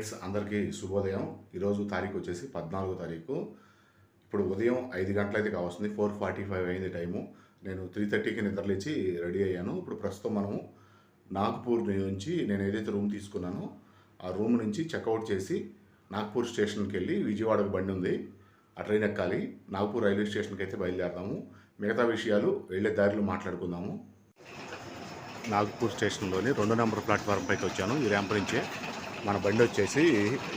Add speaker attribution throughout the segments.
Speaker 1: Friends అందరికీ శుభోదయం. ఈరోజు తారీఖు వచ్చేసి 14వ తారీఖు. ఇప్పుడు ఉదయం 5 గంటలైతే కావస్తుంది. 4:45 అయింది టైము. నేను 3:30కి నిద్రలేచి రెడీ అయ్యాను. ఇప్పుడు ప్రస్తుతం మనము నాగ్పూర్ నుంచి నేను ఏదైతే రూమ్ తీసుకున్నానో ఆ రూమ్ నుంచి చెక్అవుట్ చేసి నాగ్పూర్ స్టేషన్కి వెళ్ళి విజయవాడకు బండి ఉంది, ఆ ట్రైన్ ఎక్కాలి. నాగ్పూర్ రైల్వే స్టేషన్కి అయితే బయలుదేరదాము. మిగతా విషయాలు వెళ్ళే దారిలో మాట్లాడుకుందాము. నాగ్పూర్ స్టేషన్లోని 2 నెంబర్ ప్లాట్ఫారం పైకి వచ్చాను. ఈ ర్యాంప్ నుంచే మన బండి వచ్చేసి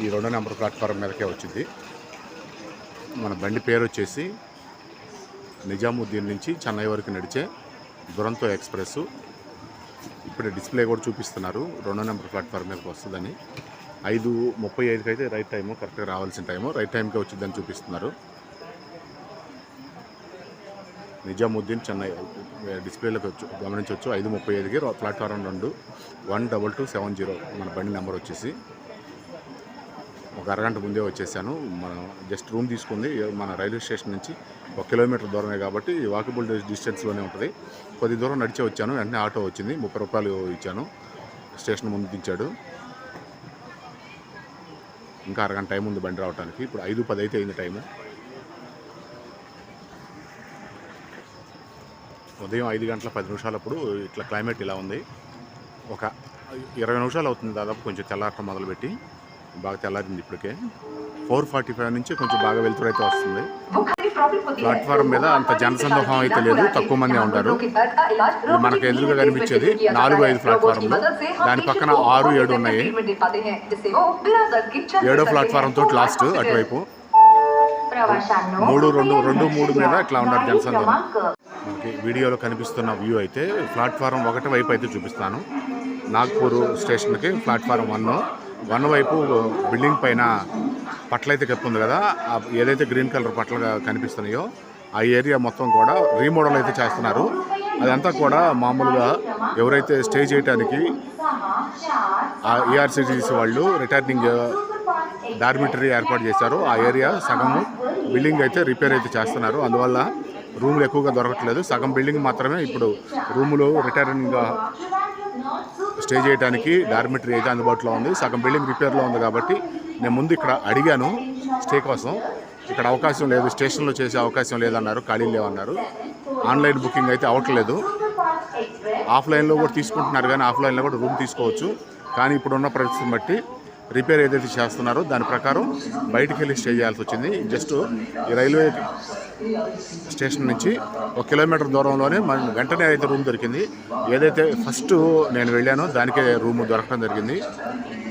Speaker 1: ఈ 2 నెంబర్ ప్లాట్ఫారం మీదకే వచ్చింది. మన బండి పేరు వచ్చేసి నిజాముద్దీన్ నుంచి చెన్నై వరకు నడిచే దురంతో ఎక్స్ప్రెస్. ఇప్పుడు డిస్ప్లే కూడా చూపిస్తున్నారు 2 నెంబర్ ప్లాట్ఫారం మీదకి వస్తుందని. 5:35కి అయితే రైట్ టైము, కరెక్ట్గా రావాల్సిన టైము, రైట్ టైంకే వచ్చిందని చూపిస్తున్నారు. నిజాముద్దీన్ చెన్నై డిస్ప్లేలోకి గమనించవచ్చు. 5:35కి ప్లాట్ఫారం 2 12270 మన బండి నెంబర్ వచ్చేసి. ఒక అరగంట ముందే వచ్చేసాను. మనం జస్ట్ రూమ్ తీసుకుంది మన రైల్వే స్టేషన్ నుంచి 1 కిలోమీటర్ దూరమే కాబట్టి వాకబుల్ డిస్టెన్స్లోనే ఉంటుంది. కొద్ది దూరం నడిచే వచ్చాను. వెంటనే ఆటో వచ్చింది, 30 రూపాయలు ఇచ్చాను. స్టేషన్ ముందు దించాడు. ఇంకా అరగంట టైం ఉంది బండి రావడానికి. ఇప్పుడు 5:10 అయితే అయింది టైము. ఉదయం 5 గంటల 10 నిమిషాలప్పుడు ఇట్లా క్లైమేట్ ఇలా ఉంది. ఒక 20 నిమిషాలు అవుతుంది దాదాపు కొంచెం తెల్లారటం మొదలుపెట్టి. బాగా తెల్లారింది ఇప్పటికే. 4:45 నుంచి కొంచెం బాగా వెలుతురు అయితే వస్తుంది. ప్లాట్ఫారం మీద అంత జనసందోహం అయితే లేదు, తక్కువ మంది ఉంటారు. మనకు ఎదురుగా కనిపించేది 4-5 ప్లాట్ఫారంలు, దాని పక్కన 6-7 ఉన్నాయి. 7వ ప్లాట్ఫారం తోటి లాస్ట్ అటువైపు 3 మీద ఇట్లా ఉన్నారు జనసందోహం. మనకి వీడియోలో కనిపిస్తున్న వ్యూ అయితే ప్లాట్ఫారం 1 వైపు అయితే చూపిస్తాను. నాగ్పూర్ స్టేషన్కి ప్లాట్ఫారం 1 వైపు బిల్డింగ్ పైన పట్ల అయితే కప్పుంది కదా, ఏదైతే గ్రీన్ కలర్ పట్ల కనిపిస్తున్నాయో ఆ ఏరియా మొత్తం కూడా రీమోడల్ అయితే చేస్తున్నారు. అదంతా కూడా మామూలుగా ఎవరైతే స్టే చేయడానికి ఏఆర్సిటీసీ వాళ్ళు రిటర్నింగ్ డార్మిటరీ ఏర్పాటు చేశారో ఆ ఏరియా సగము బిల్డింగ్ అయితే రిపేర్ అయితే చేస్తున్నారు. అందువల్ల రూములు ఎక్కువగా దొరకట్లేదు. సగం బిల్డింగ్ మాత్రమే ఇప్పుడు రూములు రిటైరింగ్ స్టే చేయడానికి డార్మిటరీ అయితే అందుబాటులో ఉంది. సగం బిల్డింగ్ రిపేర్లో ఉంది కాబట్టి నేను ముందు ఇక్కడ అడిగాను స్టే కోసం. ఇక్కడ అవకాశం లేదు, స్టేషన్లో చేసే అవకాశం లేదన్నారు, ఖాళీ లేవన్నారు. ఆన్లైన్ బుకింగ్ అయితే అవ్వట్లేదు. ఆఫ్లైన్లో కూడా తీసుకుంటున్నారు, కానీ ఆఫ్లైన్లో కూడా రూమ్ తీసుకోవచ్చు. కానీ ఇప్పుడున్న పరిస్థితిని బట్టి రిపేర్ ఏదైతే చేస్తున్నారో దాని ప్రకారం బయటికి వెళ్ళి స్టే చేయాల్సి వచ్చింది. జస్ట్ ఈ రైల్వే స్టేషన్ నుంచి 1 కిలోమీటర్ దూరంలోనే వెంటనే అయితే రూమ్ దొరికింది. ఏదైతే ఫస్ట్ నేను వెళ్ళానో దానికే రూమ్ దొరకడం జరిగింది.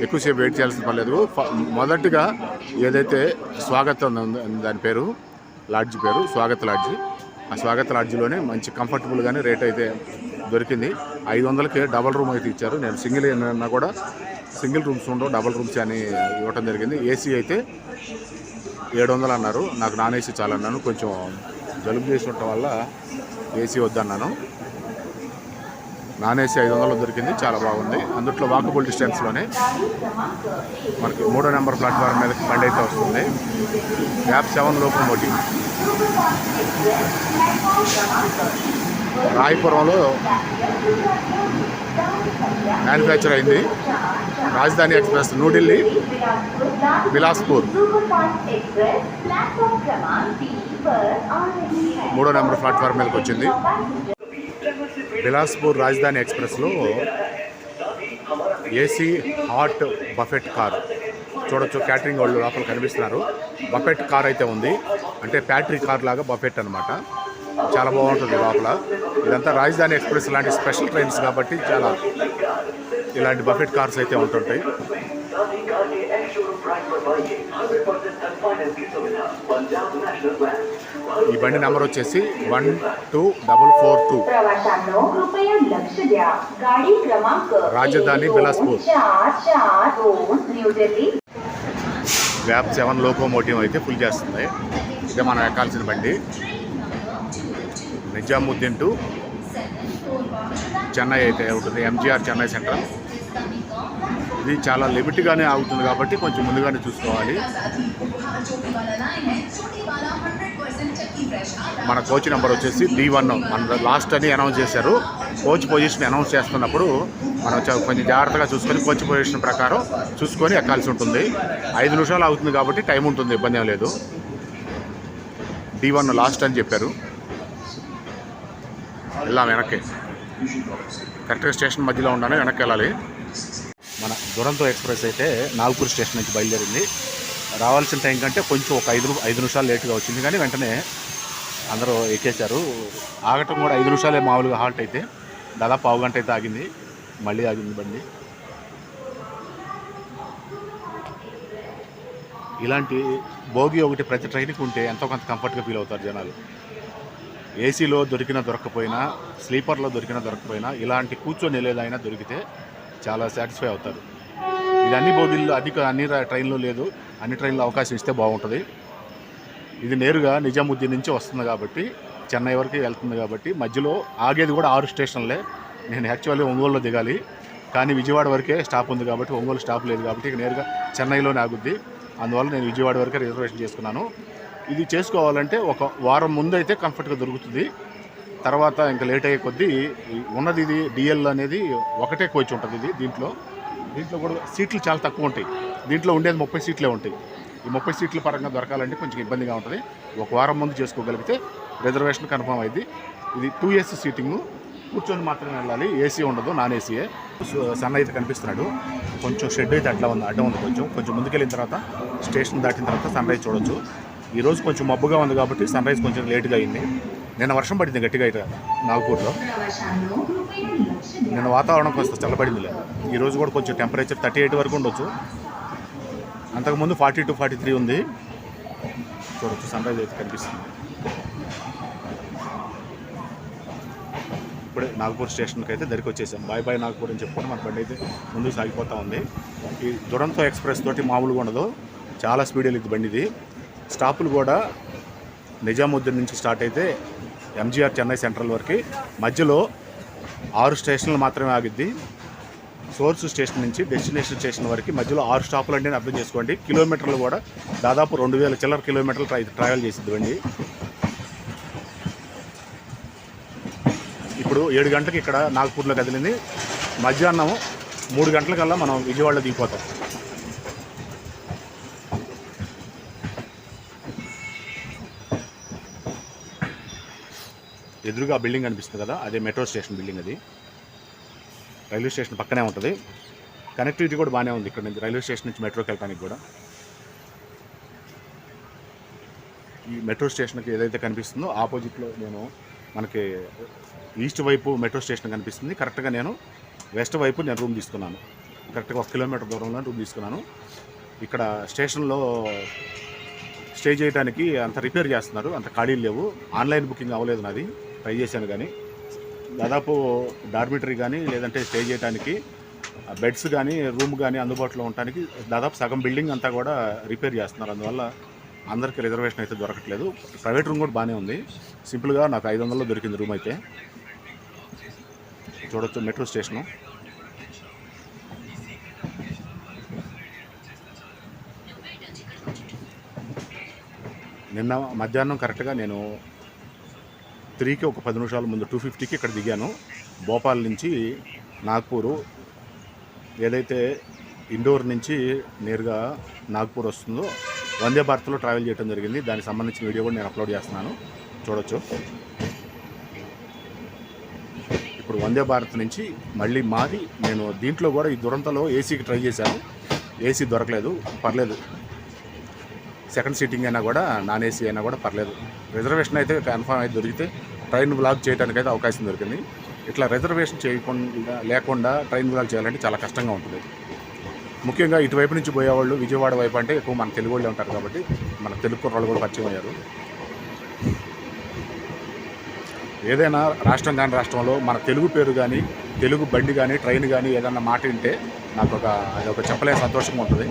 Speaker 1: ఎక్కువసేపు వెయిట్ చేయాల్సిన పర్లేదు. మొదటిగా ఏదైతే స్వాగతం దాని పేరు లాడ్జి పేరు స్వాగత్ లాడ్జి, ఆ స్వాగత్ లాడ్జిలోనే మంచి కంఫర్టబుల్గానే రేట్ అయితే దొరికింది. 500కి డబల్ రూమ్ అయితే ఇచ్చారు. నేను సింగిల్ అయినా కూడా సింగిల్ రూమ్స్ ఉండవు, డబల్ రూమ్స్ అని ఇవ్వటం జరిగింది. ఏసీ అయితే 700 అన్నారు. నాకు నాన్ ఏసీ చాలన్నాను. కొంచెం జలుబు చేసి ఉండటం వల్ల ఏసీ వద్దన్నాను. నాన్ ఏసీ 500 దొరికింది, చాలా బాగుంది. అందుట్లో వాకబుల్ డిస్టెన్స్లోనే మనకి 3వ నెంబర్ ప్లాట్ఫారం మీద బండి అయితే వస్తుంది. గ్యాప్ 7 లోకోమోటివ్ రాయపురంలో మ్యానుఫ్యాక్చర్ అయింది. రాజధాని ఎక్స్ప్రెస్ న్యూఢిల్లీ బిలాస్పూర్ 3వ నెంబర్ ప్లాట్ఫారం మీదకి వచ్చింది. బిలాస్పూర్ రాజధాని ఎక్స్ప్రెస్లో ఏసీ హాట్ బఫెట్ కార్ చూడొచ్చు. క్యాటరింగ్ వాళ్ళు లోపల కనిపిస్తున్నారు. బఫెట్ కార్ అయితే ఉంది, అంటే ప్యాట్రీ కార్ లాగా బఫెట్ అనమాట. చాలా బాగుంటుంది లోపల. ఇదంతా రాజధాని ఎక్స్ప్రెస్ లాంటి స్పెషల్ ట్రైన్స్ కాబట్టి చాలా ఇలాంటి బఫెట్ కార్స్ అయితే ఉంటుంటాయి. ఈ బండి నెంబర్ వచ్చేసి 12442 రాజధాని బిలాస్పూర్. గ్యాప్ 7 లోకోమోటివ్ అయితే ఫుల్ చేస్తుంది. ఇదే మనం ఎక్కాల్సిన బండి. నిజాముద్దీన్ టు చెన్నై అయితే ఉంటుంది. ఎంజీఆర్ చెన్నై సెంట్రల్. ఇది చాలా లిమిట్గానే ఆగుతుంది కాబట్టి కొంచెం ముందుగానే చూసుకోవాలి. మన కోచ్ నెంబర్ వచ్చేసి D1. మన లాస్ట్ అని అనౌన్స్ చేశారు. కోచ్ పొజిషన్ అనౌన్స్ చేస్తున్నప్పుడు మనం కొంచెం జాగ్రత్తగా చూసుకొని కోచ్ పొజిషన్ ప్రకారం చూసుకొని ఎక్కాల్సి ఉంటుంది. 5 నిమిషాలు అవుతుంది కాబట్టి టైం ఉంటుంది, ఇబ్బంది ఏం లేదు. D1 లాస్ట్ అని చెప్పారు. వెళ్ళాం వెనక్కి, కరెక్ట్గా స్టేషన్ మధ్యలో ఉన్నాను, వెనక్కి వెళ్ళాలి. మన దురంతో ఎక్స్ప్రెస్ అయితే నాగపూర్ స్టేషన్ నుంచి బయలుదేరింది. రావాల్సిన టైం కంటే కొంచెం ఒక 5 నిమిషాలు లేట్గా వచ్చింది, కానీ వెంటనే అందరూ ఎక్కేశారు. ఆగటం కూడా 5 నిమిషాలే మామూలుగా హాల్ట్ అయితే, దాదాపు పావు గంట అయితే ఆగింది. మళ్ళీ ఆగింది బండి. ఇలాంటి భోగి ఒకటి ప్రతి ట్రైన్కి ఉంటే ఎంతో కొంత కంఫర్ట్గా ఫీల్ అవుతారు జనాలు. ఏసీలో దొరకపోయినా, స్లీపర్లో దొరకపోయినా ఇలాంటి కూర్చొని వెళ్ళేదైనా దొరికితే చాలా సాటిస్ఫై అవుతారు. ఇది అన్ని బోగిల్లో అన్ని ట్రైన్లో లేదు, అన్ని ట్రైన్లో అవకాశం ఇస్తే బాగుంటుంది. ఇది నేరుగా నిజాముద్దీన్ నుంచి వస్తుంది కాబట్టి, చెన్నై వరకు వెళ్తుంది కాబట్టి, మధ్యలో ఆగేది కూడా 6 స్టేషన్లే. నేను యాక్చువల్లీ ఒంగోలులో దిగాలి, కానీ విజయవాడ వరకే స్టాప్ ఉంది కాబట్టి, ఒంగోలు స్టాప్ లేదు కాబట్టి ఇక నేరుగా చెన్నైలోనే ఆగుద్ది. అందువల్ల నేను విజయవాడ వరకే రిజర్వేషన్ చేసుకున్నాను. ఇది చేసుకోవాలంటే ఒక వారం ముందు అయితే కంఫర్ట్గా దొరుకుతుంది. తర్వాత ఇంకా లేట్ అయ్యే కొద్దీ ఉన్నది ఇది DL అనేది ఒకటే కోచ్ ఉంటుంది. దీంట్లో కూడా సీట్లు చాలా తక్కువ ఉంటాయి. దీంట్లో ఉండేది 30 సీట్లే ఉంటాయి. ఈ 30 సీట్ల పరంగా దొరకాలంటే కొంచెం ఇబ్బందిగా ఉంటుంది. ఒక వారం ముందు చేసుకోగలిగితే రిజర్వేషన్ కన్ఫర్మ్ అయింది. ఇది 2 AC సీటింగు, కూర్చొని మాత్రమే వెళ్ళాలి, ఏసీ ఉండదు, నాన్ ఏసీయే. సన్ అయితే కనిపిస్తున్నాడు. కొంచెం షెడ్ అయితే అడ్డం ఉంది. కొంచెం ముందుకెళ్ళిన తర్వాత స్టేషన్ దాటిన తర్వాత సన్ రైజ్ చూడొచ్చు. ఈరోజు కొంచెం మబ్బుగా ఉంది కాబట్టి సన్ రైజ్ కొంచెం లేట్గా అయింది. నిన్న వర్షం పడింది గట్టిగా అయితే నాగపూర్లో. నిన్న వాతావరణం కొంచెం చల్లబడింది లేదు. ఈరోజు కూడా కొంచెం టెంపరేచర్ 38 వరకు ఉండొచ్చు. అంతకుముందు 42, 43 ఉంది. చూడొచ్చు, సన్ రైజ్ అయితే కనిపిస్తుంది. ఇప్పుడే నాగపూర్ స్టేషన్కి అయితే దగ్గరికి వచ్చేసాం. బాయ్ నాగపూర్ అని చెప్పుకొని మన బండి అయితే ముందుకు సాగిపోతూ ఉంది. ఈ దురంతో ఎక్స్ప్రెస్ తోటి మామూలుగా ఉండదు, చాలా స్పీడ్ వెళ్ళింది బండి. ఇది స్టాపులు కూడా నిజాముద్దీన్ నుంచి స్టార్ట్ అయితే MGR చెన్నై సెంట్రల్ వరకు మధ్యలో 6 స్టేషన్లు మాత్రమే ఆగిద్ది. సోర్స్ స్టేషన్ నుంచి డెస్టినేషన్ స్టేషన్ వరకు మధ్యలో 6 స్టాపులు అంటే అర్థం చేసుకోండి. కిలోమీటర్లు కూడా దాదాపు 2000 చిల్లర కిలోమీటర్లు ట్రావెల్ చేసింది బండి. ఇప్పుడు 7 గంటలకు ఇక్కడ నాగపూర్లో కదిలింది. మధ్యాహ్నం 3 గంటలకల్లా మనం విజయవాడలో దిగిపోతాం. ఎదురుగా బిల్డింగ్ కనిపిస్తుంది కదా, అదే మెట్రో స్టేషన్ బిల్డింగ్. అది రైల్వే స్టేషన్ పక్కనే ఉంటుంది. కనెక్టివిటీ కూడా బాగానే ఉంది ఇక్కడ నుంచి, రైల్వే స్టేషన్ నుంచి మెట్రోకి వెళ్ళడానికి కూడా. ఈ మెట్రో స్టేషన్కి ఏదైతే కనిపిస్తుందో ఆపోజిట్లో మనకి ఈస్ట్ వైపు మెట్రో స్టేషన్ కనిపిస్తుంది. కరెక్ట్గా నేను వెస్ట్ వైపు రూమ్ తీసుకున్నాను. కరెక్ట్గా 1 కిలోమీటర్ దూరంలో రూమ్ తీసుకున్నాను. ఇక్కడ స్టేషన్లో స్టే చేయడానికి అంత రిపేర్ చేస్తున్నారు, అంత ఖాళీలు లేవు. ఆన్లైన్ బుకింగ్ అవ్వలేదు నాది, ట్రై చేశాను. కానీ దాదాపు డార్మిటరీ కానీ లేదంటే స్టే చేయడానికి బెడ్స్ కానీ రూమ్ కానీ అందుబాటులో ఉండడానికి దాదాపు సగం బిల్డింగ్ అంతా కూడా రిపేర్ చేస్తున్నారు. అందువల్ల అందరికీ రిజర్వేషన్ అయితే దొరకట్లేదు. ప్రైవేట్ రూమ్ కూడా బాగానే ఉంది. సింపుల్గా నాకు 500లో దొరికింది రూమ్ అయితే. చూడొచ్చు మెట్రో స్టేషను. నిన్న మధ్యాహ్నం కరెక్ట్గా నేను 3కి ఒక 10 నిమిషాల ముందు 2:50కి ఇక్కడ దిగాను. భోపాల్ నుంచి నాగ్పూరు, ఏదైతే ఇండోర్ నుంచి నేరుగా నాగ్పూర్ వస్తుందో వందే భారత్లో ట్రావెల్ చేయడం జరిగింది. దానికి సంబంధించిన వీడియో కూడా నేను అప్లోడ్ చేస్తున్నాను, చూడొచ్చు. ఇప్పుడు వందే భారత్ నుంచి మళ్ళీ మాది నేను దీంట్లో కూడా ఈ దురంతలో ఏసీకి ట్రై చేశాను. ఏసీ దొరకలేదు, పర్లేదు. సెకండ్ సీటింగ్ అయినా కూడా నాన్ ఏసీ అయినా కూడా పర్లేదు. రిజర్వేషన్ అయితే కన్ఫర్మ్ అయితే దొరికితే ట్రైన్ బ్లాక్ చేయడానికి అయితే అవకాశం దొరికింది. ఇట్లా రిజర్వేషన్ లేకుండా ట్రైన్ బ్లాక్ చేయాలంటే చాలా కష్టంగా ఉంటుంది. ముఖ్యంగా ఇటువైపు నుంచి పోయేవాళ్ళు విజయవాడ వైపు అంటే ఎక్కువ మన తెలుగు వాళ్ళే ఉంటారు కాబట్టి మన తెలుగు కుర్రాళ్ళు కూడా పరిచయం అయ్యారు. ఏదైనా రాష్ట్రం కానీ రాష్ట్రంలో మన తెలుగు పేరు కానీ తెలుగు బండి కానీ ట్రైన్ కానీ ఏదన్నా మాట వింటే నాకు అదొక చెప్పలేని సంతోషంగా ఉంటుంది.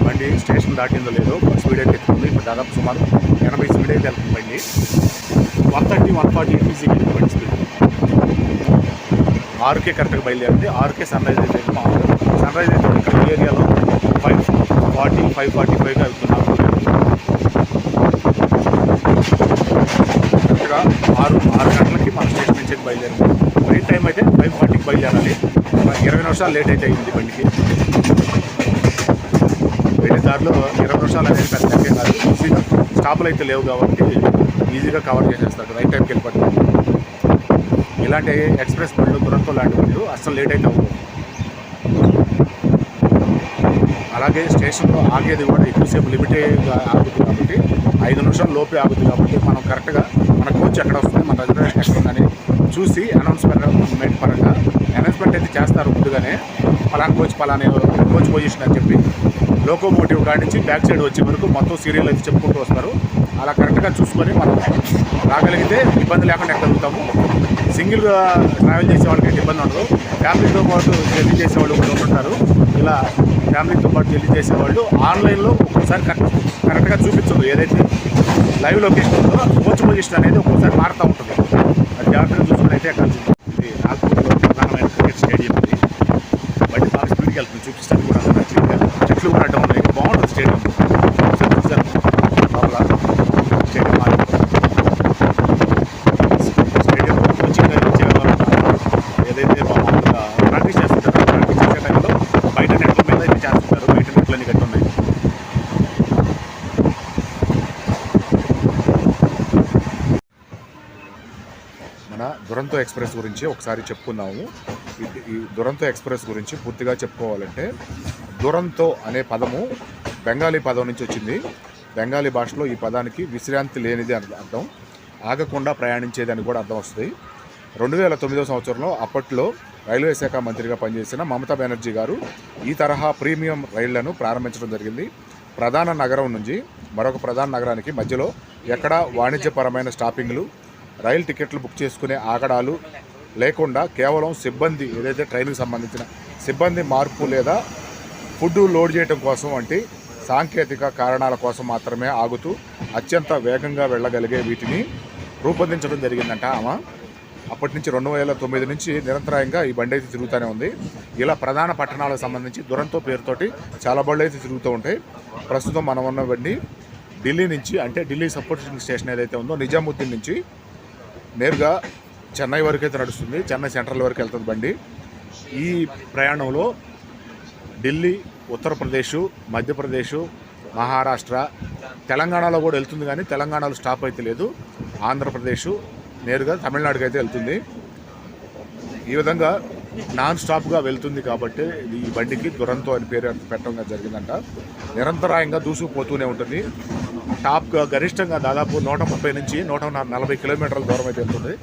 Speaker 1: బండి స్టేషన్ దాటిందో లేదో స్పీడ్ అయితే ఎక్కుతుంది. ఇప్పుడు దాదాపు సుమారు 80 స్పీడ్ అయితే వెళ్తుంది బండి. 130, 140 ఈజీగా వెళ్తుంది బండి స్పీడ్. 6కే కరెక్ట్గా బయలుదేరింది. 6కే సన్ రైజ్ అయితే సన్ రైజ్ అయితే ఇక్కడ ఏరియాలో 5:40, 5:45గా వెళ్తున్నాను. ఆరు గంటలకి మన స్టేషన్ నుంచి బయలుదేరింది. ట్రైన్ టైం అయితే 5:40కి బయలుదేరాలి. 20 నిమిషాలు లేట్ అయితే అయింది బండికి. వెళ్ళే దారిలో 20 నిమిషాలు అనేది పెద్ద లెక్కే కాదు. ఈజీగా స్టాపులు అయితే లేవు కాబట్టి ఈజీగా కవర్ చేసేస్తారు, రైట్ టైంకి వెళ్ళిపోతుంది. ఇలాంటి ఎక్స్ప్రెస్ బండ్లు, దురంతో లాంటి బండ్లు అస్సలు లేట్ అయితే అవ్వదు. అలాగే స్టేషన్లో ఆగేది కూడా ఎక్కువసేపు లిమిటెడ్గా ఆగుతుంది కాబట్టి 5 నిమిషాల లోపే ఆగుతుంది కాబట్టి మనం కరెక్ట్గా మన కోచ్ ఎక్కడ వస్తుంది, మన రిజర్వేషన్ ఎక్కడ ఉందని చూసి అనౌన్స్మెంట్ పరంగా అనౌన్స్మెంట్ అయితే చేస్తారు ముందుగానే. పలానా కోచ్ పొజిషన్ అని చెప్పి లోకోమోటివ్ కాడి నుంచి బ్యాక్ సైడ్ వచ్చే వరకు మొత్తం సీరియల్ అయితే చెప్పుకుంటూ వస్తారు. అలా కరెక్ట్గా చూసుకొని మనం రాగలిగితే ఇబ్బంది లేకుండా ఎక్కగలుగుతాము. సింగిల్గా ట్రావెల్ చేసే వాళ్ళకి ఇబ్బంది ఉండదు. ఫ్యామిలీతో పాటు జర్నీ చేసేవాళ్ళు కూడా ఉంటుంటారు. ఇలా ఫ్యామిలీతో పాటు జర్నీ చేసేవాళ్ళు ఆన్లైన్లో ఒక్కోసారి కరెక్ట్గా చూపించదు. ఏదైతే లైవ్ లొకేషన్ ఉందో కోచ్ పొజిషన్ అనేది ఒక్కోసారి మారుతూ ఉంటుంది. అది జాగ్రత్తగా చూసుకుని అయితే ఎక్కాల్సి ఉంటుంది. ఇది నాగపూర్లో ప్రధానమైన క్రికెట్ స్టేడియం ఇది. బట్టి బాగా స్పీడ్కి వెళ్తుంది, చూపిస్తాను కూడా. చెట్లు కూడా అడ్డం ఉన్నాయి, బాగుంటుంది స్టేడియం. లోపల స్టేడియం కోచింగ్ ఏదైతే మామూలుగా ప్రాక్టీస్ చేస్తుంటారో ప్రాక్టీస్ చేసే టైంలో బయట నెట్ల మీద అయితే చేస్తుంటారు. బయట నెట్లన్నీ కట్టి ఉన్నాయి. మన దురంతో ఎక్స్ప్రెస్ గురించి ఒకసారి చెప్పుకుందాము. ఈ దురంతో ఎక్స్ప్రెస్ గురించి పూర్తిగా చెప్పుకోవాలంటే, దురంతో అనే పదము బెంగాలీ పదం నుంచి వచ్చింది. బెంగాలీ భాషలో ఈ పదానికి విశ్రాంతి లేనిది అని అర్థం, ఆగకుండా ప్రయాణించేది అని కూడా అర్థం వస్తుంది. 2009 సంవత్సరంలో అప్పట్లో రైల్వే శాఖ మంత్రిగా పనిచేసిన మమతా బెనర్జీ గారు ఈ తరహా ప్రీమియం రైళ్లను ప్రారంభించడం జరిగింది. ప్రధాన నగరం నుంచి మరొక ప్రధాన నగరానికి మధ్యలో ఎక్కడ వాణిజ్యపరమైన స్టాపింగ్లు, రైలు టికెట్లు బుక్ చేసుకునే ఆగడాలు లేకుండా కేవలం సిబ్బంది, ఏదైతే ట్రైన్కి సంబంధించిన సిబ్బంది మార్పు లేదా ఫుడ్ లోడ్ చేయడం కోసం వంటి సాంకేతిక కారణాల కోసం మాత్రమే ఆగుతూ అత్యంత వేగంగా వెళ్ళగలిగే వీటిని రూపొందించడం జరిగిందంట ఆమె. అప్పటి నుంచి 2009 నుంచి నిరంతరాయంగా ఈ బండి అయితే తిరుగుతూనే ఉంది. ఇలా ప్రధాన పట్టణాలకు సంబంధించి దురంతో పేరుతోటి చాలా బండ్లు అయితే తిరుగుతూ ఉంటాయి. ప్రస్తుతం మనం ఉన్న బండి ఢిల్లీ నుంచి, అంటే ఢిల్లీ సపోర్టింగ్ స్టేషన్ ఏదైతే ఉందో నిజాముద్దీన్ నుంచి నేరుగా చెన్నై వరకు అయితే నడుస్తుంది. చెన్నై సెంట్రల్ వరకు వెళ్తుంది బండి. ఈ ప్రయాణంలో ఢిల్లీ, ఉత్తరప్రదేశ్, మధ్యప్రదేశ్, మహారాష్ట్ర, తెలంగాణలో కూడా వెళ్తుంది. కానీ తెలంగాణలో స్టాప్ అయితే లేదు. ఆంధ్రప్రదేశ్, నేరుగా తమిళనాడుకి అయితే వెళ్తుంది. ఈ విధంగా నాన్ స్టాప్గా వెళ్తుంది కాబట్టి ఈ బండికి దురంతో అని పేరు పెట్టడం జరిగిందంట. నిరంతరాయంగా దూసుకుపోతూనే ఉంటుంది. టాప్గా గరిష్టంగా దాదాపు 130 నుంచి 140 కిలోమీటర్ల దూరం అయితే వెళ్తుంది.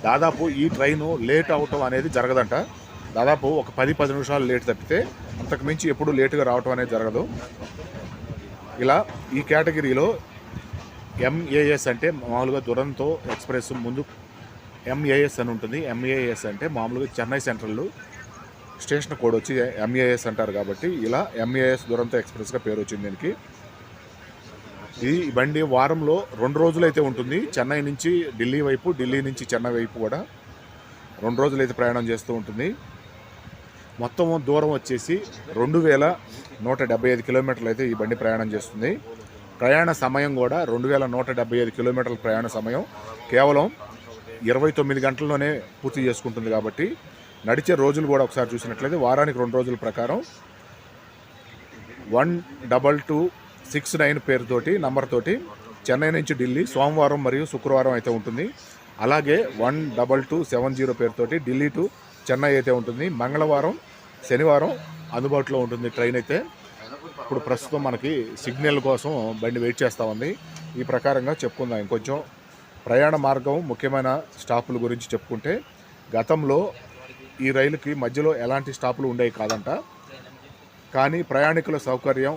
Speaker 1: దాదాపు ఈ ట్రైను లేట్ అవటం అనేది జరగదంట. దాదాపు ఒక 10 నిమిషాలు లేట్ తప్పితే అంతకు మించి ఎప్పుడు లేటుగా రావటం అనేది జరగదు. ఇలా ఈ కేటగిరీలో ఎంఏఎస్ అంటే మామూలుగా దురంతో ఎక్స్ప్రెస్ ముందు ఎంఏఎస్ అని ఉంటుంది. ఎంఏఎస్ అంటే మామూలుగా చెన్నై సెంట్రల్ స్టేషన్ కోడ్ వచ్చి ఎంఏఎస్ అంటారు కాబట్టి ఇలా ఎంఏఎస్ దురంతో ఎక్స్ప్రెస్గా పేరు వచ్చింది దీనికి. ఈ బండి వారంలో 2 రోజులు అయితే ఉంటుంది. చెన్నై నుంచి ఢిల్లీ వైపు, ఢిల్లీ నుంచి చెన్నై వైపు కూడా 2 రోజులు అయితే ప్రయాణం చేస్తూ ఉంటుంది. మొత్తం దూరం వచ్చేసి 2175 కిలోమీటర్లు అయితే ఈ బండి ప్రయాణం చేస్తుంది. ప్రయాణ సమయం కూడా 2175 కిలోమీటర్ల ప్రయాణ సమయం కేవలం 29 గంటల్లోనే పూర్తి చేసుకుంటుంది. కాబట్టి నడిచే రోజులు కూడా ఒకసారి చూసినట్లయితే వారానికి 2 రోజుల ప్రకారం 12269 పేరుతోటి నంబర్ తోటి చెన్నై నుంచి ఢిల్లీ సోమవారం మరియు శుక్రవారం అయితే ఉంటుంది. అలాగే 12270 పేరుతోటి ఢిల్లీ టు చెన్నై అయితే ఉంటుంది. మంగళవారం, శనివారం అందుబాటులో ఉంటుంది ట్రైన్ అయితే. ఇప్పుడు ప్రస్తుతం మనకి సిగ్నల్ కోసం బండి వెయిట్ చేస్తూ ఉంది. ఈ ప్రకారంగా చెప్పుకుందాం. ఇంకొంచెం ప్రయాణ మార్గం, ముఖ్యమైన స్టాపుల గురించి చెప్పుకుంటే, గతంలో ఈ రైలుకి మధ్యలో ఎలాంటి స్టాపులు ఉండేవి కాదంట. కానీ ప్రయాణికుల సౌకర్యం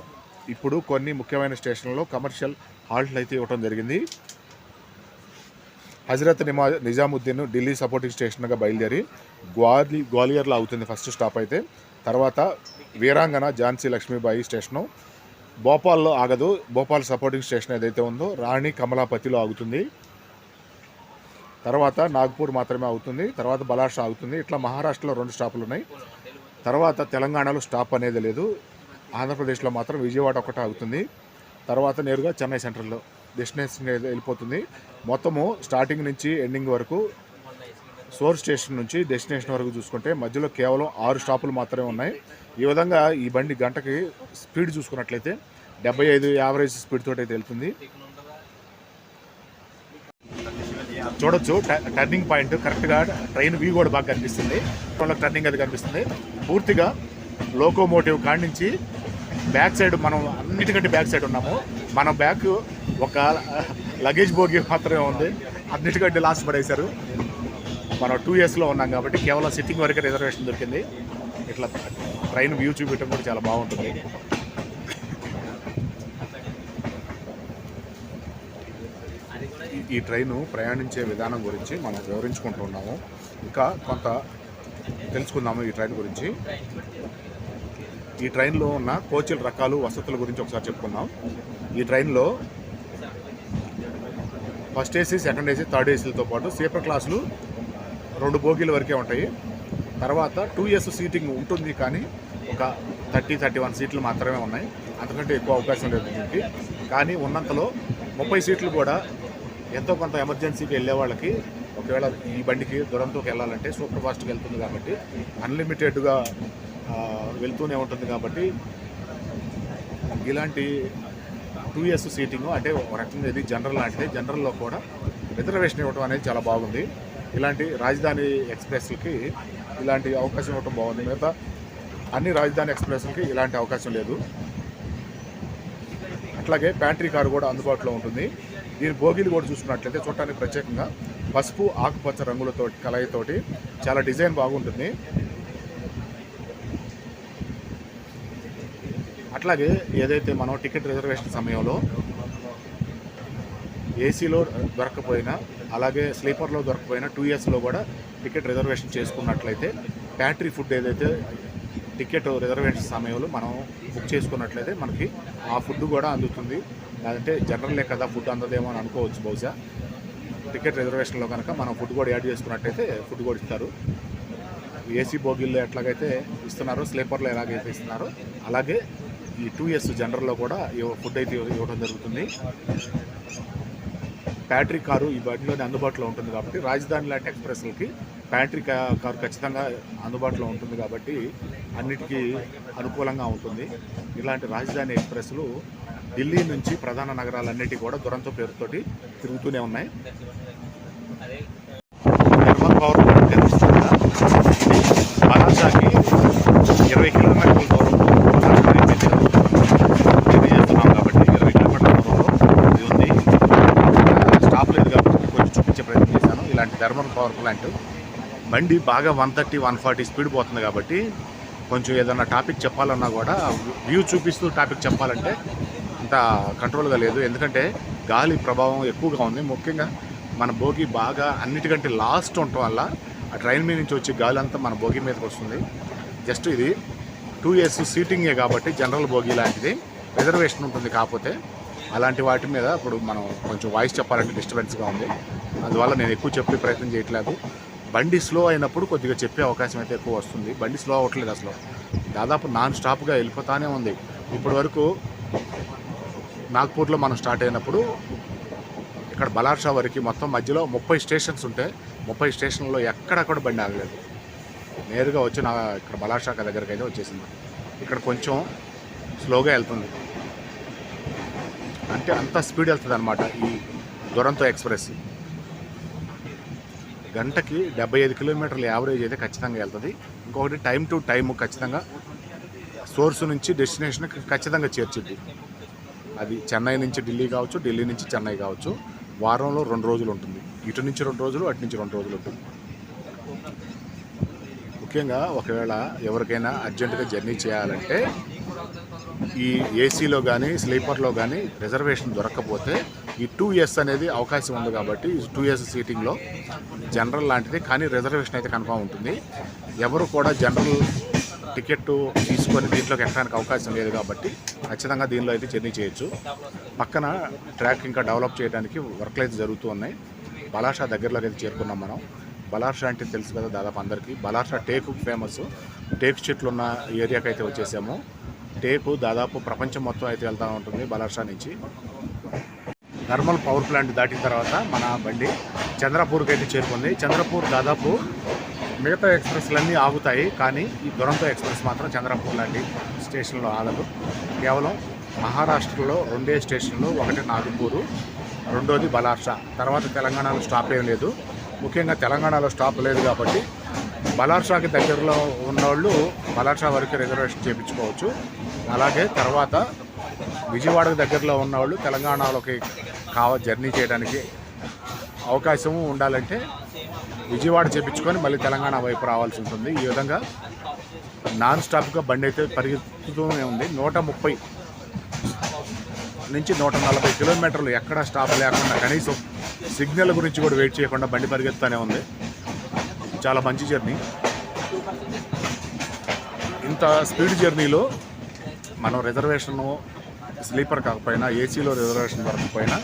Speaker 1: ఇప్పుడు కొన్ని ముఖ్యమైన స్టేషన్లలో కమర్షియల్ హాల్ట్లు అయితే ఇవ్వడం జరిగింది. హజరత్ నిజాముద్దీన్ ఢిల్లీ సపోర్టింగ్ స్టేషన్గా బయలుదేరి గ్వాలియర్లో అవుతుంది ఫస్ట్ స్టాప్ అయితే. తర్వాత వీరాంగన ఝాన్సీ లక్ష్మీబాయి స్టేషను. భోపాల్లో ఆగదు. భోపాల్ సపోర్టింగ్ స్టేషన్ ఏదైతే ఉందో రాణి కమలాపతిలో ఆగుతుంది. తర్వాత నాగ్పూర్ మాత్రమే అవుతుంది. తర్వాత బలాషా ఆగుతుంది. ఇట్లా మహారాష్ట్రలో 2 స్టాపులు ఉన్నాయి. తర్వాత తెలంగాణలో స్టాప్ అనేది లేదు. ఆంధ్రప్రదేశ్లో మాత్రం విజయవాడ ఒకటే ఆగుతుంది. తర్వాత నేరుగా చెన్నై సెంట్రల్లో డెస్టినేషన్ వెళ్ళిపోతుంది. మొత్తము స్టార్టింగ్ నుంచి ఎండింగ్ వరకు సోర్స్ స్టేషన్ నుంచి డెస్టినేషన్ వరకు చూసుకుంటే మధ్యలో కేవలం 6 స్టాపులు మాత్రమే ఉన్నాయి. ఈ విధంగా ఈ బండి గంటకి స్పీడ్ చూసుకున్నట్లయితే 75 యావరేజ్ స్పీడ్ తోటి అయితే వెళ్తుంది. చూడొచ్చు టర్నింగ్ పాయింట్ కరెక్ట్గా ట్రైన్ వ్యూ కూడా బాగా కనిపిస్తుంది. టర్నింగ్ అది కనిపిస్తుంది. పూర్తిగా లోకోమోటివ్ కాడి నుంచి బ్యాక్ సైడ్ మనం అన్నిటికంటే బ్యాక్ సైడ్ ఉన్నాము. మన బ్యాక్ ఒక లగేజ్ బోగి మాత్రమే ఉంది, అన్నిటికంటే లాస్ట్ పడేశారు. మనం 2Sలో ఉన్నాం కాబట్టి కేవలం సిట్టింగ్ వరకే రిజర్వేషన్ దొరికింది. ఇట్లా ట్రైన్ వ్యూ చూపించడం కూడా చాలా బాగుంటుంది. ఈ ట్రైను ప్రయాణించే విధానం గురించి మనం వివరించుకుంటున్నాము. ఇంకా కొంత తెలుసుకుందాము ఈ ట్రైన్ గురించి. ఈ ట్రైన్లో ఉన్న కోచ్ల రకాలు, వసతుల గురించి ఒకసారి చెప్పుకుందాం. ఈ ట్రైన్లో first AC, second AC, third ఏసీలతో పాటు స్లీపర్ క్లాసులు 2 బోగీల వరకే ఉంటాయి. తర్వాత 2S సీటింగ్ ఉంటుంది, కానీ ఒక 30-31 సీట్లు మాత్రమే ఉన్నాయి. అంతకంటే ఎక్కువ అవకాశం లేదు దీనికి. కానీ ఉన్నంతలో 30 సీట్లు కూడా ఎంతో కొంత ఎమర్జెన్సీకి వెళ్ళే వాళ్ళకి, ఒకవేళ ఈ బండికి దురంతోకి వెళ్ళాలంటే సూపర్ ఫాస్ట్కి వెళ్తుంది కాబట్టి అన్లిమిటెడ్గా వెళ్తూనే ఉంటుంది. కాబట్టి ఇలాంటి 2S సీటింగ్ అంటే ఒక రకంగా ఇది జనరల్ లాంటిది. జనరల్లో కూడా రిజర్వేషన్ ఇవ్వడం అనేది చాలా బాగుంది. ఇలాంటి రాజధాని ఎక్స్ప్రెస్లకి ఇలాంటి అవకాశం ఇవ్వడం బాగుంది. మిగతా అన్ని రాజధాని ఎక్స్ప్రెస్లకి ఇలాంటి అవకాశం లేదు. అట్లాగే ప్యాంట్రీ కారు కూడా అందుబాటులో ఉంటుంది. దీని బోగీలు కూడా చూసుకున్నట్లయితే చూడటానికి ప్రత్యేకంగా పసుపు, ఆకుపచ్చ రంగులతో కలయితోటి చాలా డిజైన్ బాగుంటుంది. అట్లాగే ఏదైతే మనం టికెట్ రిజర్వేషన్ సమయంలో ఏసీలో దొరకపోయినా, అలాగే స్లీపర్లో దొరకపోయినా 2Sలో కూడా టికెట్ రిజర్వేషన్ చేసుకున్నట్లయితే ప్యాంట్రీ ఫుడ్ ఏదైతే టికెట్ రిజర్వేషన్ సమయంలో మనం బుక్ చేసుకున్నట్లయితే మనకి ఆ ఫుడ్ కూడా అందుతుంది. లేదంటే జనరల్లే కదా ఫుడ్ అందదేమో అని అనుకోవచ్చు. బహుశా టికెట్ రిజర్వేషన్లో కనుక మనం ఫుడ్ కూడా యాడ్ చేసుకున్నట్టయితే ఫుడ్ కూడా ఇస్తారు. ఏసీ బోగీల్లో ఎట్లాగైతే ఇస్తున్నారో, స్లీపర్లో ఎలాగైతే ఇస్తున్నారో అలాగే ఈ 2S జనరల్లో కూడా ఫుడ్ అయితే ఇవ్వడం జరుగుతుంది. ప్యాంట్రీ కారు ఈ బండిలోనే అందుబాటులో ఉంటుంది కాబట్టి రాజధాని లాంటి ఎక్స్ప్రెస్లకి ప్యాంట్రీ కారు ఖచ్చితంగా అందుబాటులో ఉంటుంది కాబట్టి అన్నిటికీ అనుకూలంగా ఉంటుంది. ఇలాంటి రాజధాని ఎక్స్ప్రెస్లు ఢిల్లీ నుంచి ప్రధాన నగరాలన్నిటి కూడా దురంతో పేరుతోటి తిరుగుతూనే ఉన్నాయి. థర్మల్ పవర్ బలాషాకి 20 కిలోమీటర్ల దూరం చేస్తున్నాం కాబట్టి 20 కిలోమీటర్ల దూరంలో ఇది ఉంది. స్టాప్ లేదు కాబట్టి కొంచెం చూపించే ప్రయత్నం చేశాను. ఇలాంటి థర్మల్ పవర్ ప్లాంట్ బండి బాగా 130-140 స్పీడ్ పోతుంది కాబట్టి కొంచెం ఏదన్నా టాపిక్ చెప్పాలన్నా కూడా వ్యూ చూపిస్తూ టాపిక్ చెప్పాలంటే అంత కంట్రోల్గా లేదు. ఎందుకంటే గాలి ప్రభావం ఎక్కువగా ఉంది. ముఖ్యంగా మన బోగి బాగా అన్నిటికంటే లాస్ట్ ఉండటం వల్ల ఆ ట్రైన్ మీద నుంచి వచ్చే గాలి అంతా మన బోగి మీదకి వస్తుంది. జస్ట్ ఇది 2S సీటింగే కాబట్టి జనరల్ బోగి లాంటిది, రిజర్వేషన్ ఉంటుంది. కాకపోతే అలాంటి వాటి మీద ఇప్పుడు మనం కొంచెం వాయిస్ చెప్పాలంటే డిస్టర్బెన్స్గా ఉంది. అందువల్ల నేను ఎక్కువ చెప్పే ప్రయత్నం చేయట్లేదు. బండి స్లో అయినప్పుడు కొద్దిగా చెప్పే అవకాశం అయితే ఎక్కువ వస్తుంది. బండి స్లో అవ్వట్లేదు, అసలు దాదాపు నాన్ స్టాప్గా వెళ్ళిపోతానే ఉంది. ఇప్పటి వరకు నాగ్పూర్లో మనం స్టార్ట్ అయినప్పుడు ఇక్కడ బలార్షా వరకు మొత్తం మధ్యలో 30 స్టేషన్స్ ఉంటే 30 స్టేషన్లో ఎక్కడక్కడ బండి ఆగలేదు. నేరుగా వచ్చి ఇక్కడ బలార్షా దగ్గరికి అయితే వచ్చేసింది. ఇక్కడ కొంచెం స్లోగా వెళ్తుంది, అంటే అంత స్పీడ్ వెళ్తుంది అనమాట ఈ దురంతో ఎక్స్ప్రెస్. గంటకి 75 కిలోమీటర్ల యావరేజ్ అయితే ఖచ్చితంగా వెళ్తుంది. ఇంకొకటి టైం టు టైం ఖచ్చితంగా సోర్స్ నుంచి డెస్టినేషన్ ఖచ్చితంగా చేర్చిద్ది. అది చెన్నై నుంచి ఢిల్లీ కావచ్చు, ఢిల్లీ నుంచి చెన్నై కావచ్చు. వారంలో 2 రోజులు ఉంటుంది. ఇటు నుంచి 2 రోజులు, అటు నుంచి 2 రోజులు ఉంటుంది. ముఖ్యంగా ఒకవేళ ఎవరికైనా అర్జెంటుగా జర్నీ చేయాలంటే ఈ ఏసీలో కానీ స్లీపర్లో కానీ రిజర్వేషన్ దొరకకపోతే ఈ 2S అనేది అవకాశం ఉంది కాబట్టి 2S సీటింగ్లో జనరల్ లాంటిది, కానీ రిజర్వేషన్ అయితే కన్ఫామ్ ఉంటుంది. ఎవరు కూడా జనరల్ టికెట్ తీసుకొని దీంట్లోకి ఎక్కడానికి అవకాశం లేదు కాబట్టి ఖచ్చితంగా దీనిలో అయితే జర్నీ చేయొచ్చు. పక్కన ట్రాక్ ఇంకా డెవలప్ చేయడానికి వర్క్లు అయితే జరుగుతూ ఉన్నాయి. బలార్షా దగ్గరలోకి అయితే చేరుకున్నాం మనం. బలార్షా అంటే తెలుసు కదా దాదాపు అందరికీ. బలార్షా టేకు ఫేమస్. టేకు చెట్లు ఉన్న ఏరియాకి అయితే వచ్చేసాము. టేకు దాదాపు ప్రపంచం మొత్తం అయితే వెళ్తూ ఉంటుంది బలార్షా నుంచి. థర్మల్ పవర్ ప్లాంట్ దాటిన తర్వాత మన బండి చంద్రపూర్కి అయితే చేరుకుంది. చంద్రపూర్ దాదాపు మిగతా ఎక్స్ప్రెస్లన్నీ ఆగుతాయి, కానీ ఈ దురంతో ఎక్స్ప్రెస్ మాత్రం చంద్రపూర్ లాంటి స్టేషన్లో ఆగదు. కేవలం మహారాష్ట్రలో 2 స్టేషన్లు, ఒకటి నాగపూరు, రెండోది బలార్షా. తర్వాత తెలంగాణలో స్టాప్ ఏం లేదు. ముఖ్యంగా తెలంగాణలో స్టాప్ లేదు కాబట్టి బలార్షాకి దగ్గరలో ఉన్నవాళ్ళు బలార్షా వరకు రిజర్వేషన్ చేయించుకోవచ్చు. అలాగే తర్వాత విజయవాడకు దగ్గరలో ఉన్నవాళ్ళు తెలంగాణలోకి జర్నీ చేయడానికి అవకాశం ఉండాలంటే విజయవాడ చేయించుకొని మళ్ళీ తెలంగాణ వైపు రావాల్సి ఉంటుంది. ఈ విధంగా నాన్ స్టాప్గా బండి అయితే పరిగెత్తుతూనే ఉంది. 130 నుంచి 140 కిలోమీటర్లు ఎక్కడ స్టాప్ లేకుండా, కనీసం సిగ్నల్ గురించి కూడా వెయిట్ చేయకుండా బండి పరిగెత్తుతూనే ఉంది. చాలా మంచి జర్నీ. ఇంత స్పీడ్ జర్నీలో మనం రిజర్వేషను స్లీపర్ కాకపోయినా, ఏసీలో రిజర్వేషన్ దొరకకపోయినా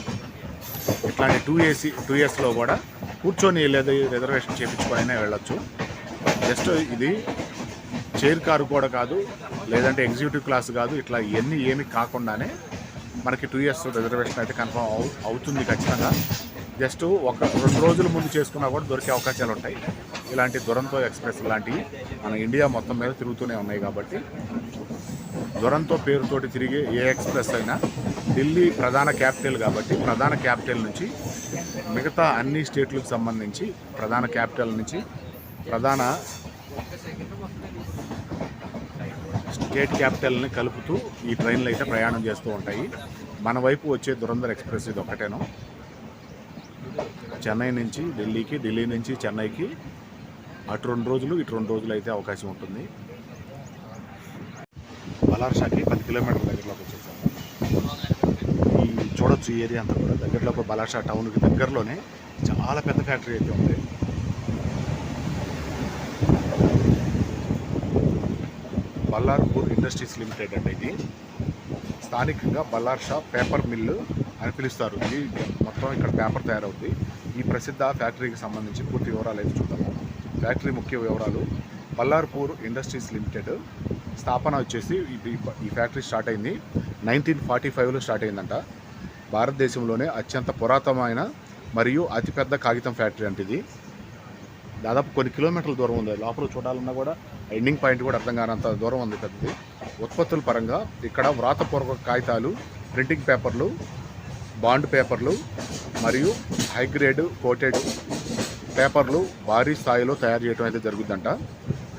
Speaker 1: ఇట్లాంటి 2Sలో కూడా కూర్చొని వెళ్ళేది రిజర్వేషన్ చేయించుకొని వెళ్ళొచ్చు. జస్ట్ ఇది చైర్ కారు కూడా కాదు, లేదంటే ఎగ్జిక్యూటివ్ క్లాస్ కాదు, ఇట్లా ఇవన్నీ ఏమి కాకుండానే మనకి 2S రిజర్వేషన్ అయితే కన్ఫర్మ్ అవుతుంది ఖచ్చితంగా. జస్ట్ 2 రోజుల ముందు చేసుకున్నా కూడా దొరికే అవకాశాలు ఉంటాయి. ఇలాంటి దురంతో ఎక్స్ప్రెస్ లాంటివి మన ఇండియా మొత్తం మీద తిరుగుతూనే ఉన్నాయి కాబట్టి దురంతో పేరుతోటి తిరిగే ఏ ఎక్స్ప్రెస్ అయినా ఢిల్లీ ప్రధాన క్యాపిటల్ కాబట్టి ప్రధాన క్యాపిటల్ నుంచి మిగతా అన్ని స్టేట్లకు సంబంధించి ప్రధాన క్యాపిటల్ నుంచి ప్రధాన స్టేట్ క్యాపిటల్ని కలుపుతూ ఈ ట్రైన్లు అయితే ప్రయాణం చేస్తూ ఉంటాయి. మన వైపు వచ్చే దురంధర్ ఎక్స్ప్రెస్ ఇది ఒక్కటేను. చెన్నై నుంచి ఢిల్లీకి, ఢిల్లీ నుంచి చెన్నైకి అటు 2 రోజులు, ఇటు 2 రోజులు అయితే అవకాశం ఉంటుంది. బలార్షాకి 10 కిలోమీటర్ల దగ్గరలోకి వచ్చేసాము. ఈ చూడొచ్చు ఈ ఏరియా అంతా కూడా దగ్గరలో బలార్షా టౌన్కి దగ్గరలోనే చాలా పెద్ద ఫ్యాక్టరీ అయితే ఉంది. బల్లార్పూర్ ఇండస్ట్రీస్ లిమిటెడ్ అంటే ఇది స్థానికంగా బల్లార్షా పేపర్ మిల్లు అని పిలుస్తారు. ఇది మొత్తం ఇక్కడ పేపర్ తయారవుతుంది. ఈ ప్రసిద్ధ ఫ్యాక్టరీకి సంబంధించి పూర్తి వివరాలు అయితే చూద్దాము. ఫ్యాక్టరీ ముఖ్య వివరాలు: బల్లార్పూర్ ఇండస్ట్రీస్ లిమిటెడ్ స్థాపన వచ్చేసి ఈ ఫ్యాక్టరీ స్టార్ట్ అయింది 1945లో స్టార్ట్ అయిందంట. భారతదేశంలోనే అత్యంత పురాతనమైన మరియు అతిపెద్ద కాగితం ఫ్యాక్టరీ అంటే ఇది. దాదాపు కొన్ని కిలోమీటర్ల దూరం ఉంది. లోపల చూడాలన్నా కూడా ఎండింగ్ పాయింట్ కూడా అర్థం కానంత దూరం ఉంది పెద్దది. ఉత్పత్తుల పరంగా ఇక్కడ వ్రాతపూర్వక కాగితాలు, ప్రింటింగ్ పేపర్లు, బాండ్ పేపర్లు మరియు హైగ్రేడ్ కోటెడ్ పేపర్లు భారీ స్థాయిలో తయారు చేయడం అయితే జరుగుతుందంట.